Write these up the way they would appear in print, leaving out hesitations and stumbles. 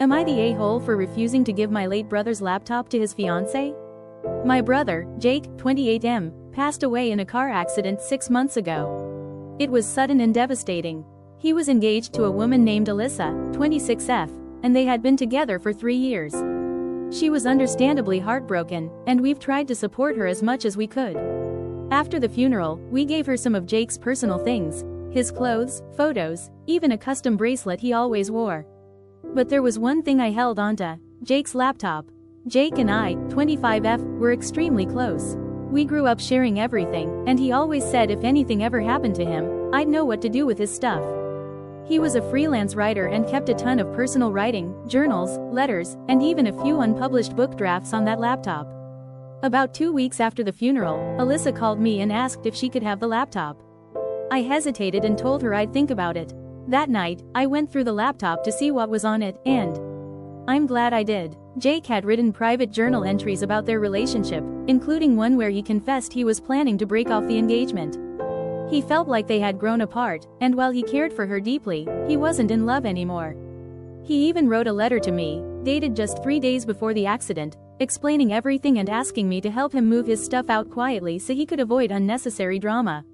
Am I the a-hole for refusing to give my late brother's laptop to his fiancée? My brother, Jake, 28M, passed away in a car accident 6 months ago. It was sudden and devastating. He was engaged to a woman named Alyssa, 26F, and they had been together for 3 years. She was understandably heartbroken, and we've tried to support her as much as we could. After the funeral, we gave her some of Jake's personal things, his clothes, photos, even a custom bracelet he always wore. But there was one thing I held onto: Jake's laptop. Jake and I, 25F, were extremely close. We grew up sharing everything, and he always said if anything ever happened to him, I'd know what to do with his stuff. He was a freelance writer and kept a ton of personal writing, journals, letters, and even a few unpublished book drafts on that laptop. About 2 weeks after the funeral, Alyssa called me and asked if she could have the laptop. I hesitated and told her I'd think about it. That night, I went through the laptop to see what was on it, and I'm glad I did. Jake had written private journal entries about their relationship, including one where he confessed he was planning to break off the engagement. He felt like they had grown apart, and while he cared for her deeply, he wasn't in love anymore. He even wrote a letter to me, dated just 3 days before the accident, explaining everything and asking me to help him move his stuff out quietly so he could avoid unnecessary drama.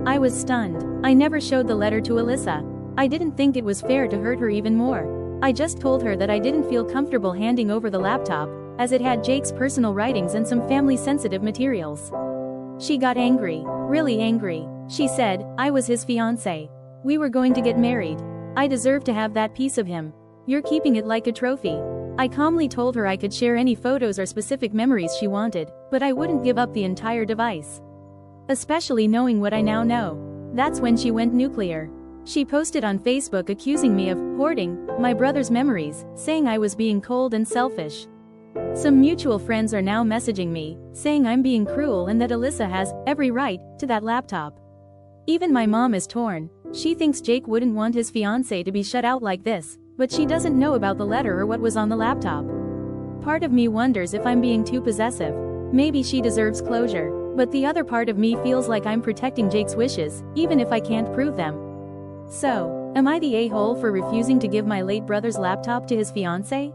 I was stunned. I never showed the letter to Alyssa. I didn't think it was fair to hurt her even more. I just told her that I didn't feel comfortable handing over the laptop, as it had Jake's personal writings and some family-sensitive materials. She got angry, really angry. She said, I was his fiancé. We were going to get married. I deserved to have that piece of him. You're keeping it like a trophy. I calmly told her I could share any photos or specific memories she wanted, but I wouldn't give up the entire device. Especially knowing what I now know. That's when she went nuclear. She posted on Facebook accusing me of hoarding my brother's memories, saying I was being cold and selfish. Some mutual friends are now messaging me, saying I'm being cruel and that Alyssa has every right to that laptop. Even my mom is torn. She thinks Jake wouldn't want his fiancée to be shut out like this, but she doesn't know about the letter or what was on the laptop. Part of me wonders if I'm being too possessive. Maybe she deserves closure, but the other part of me feels like I'm protecting Jake's wishes, even if I can't prove them. So, am I the a-hole for refusing to give my late brother's laptop to his fiancée?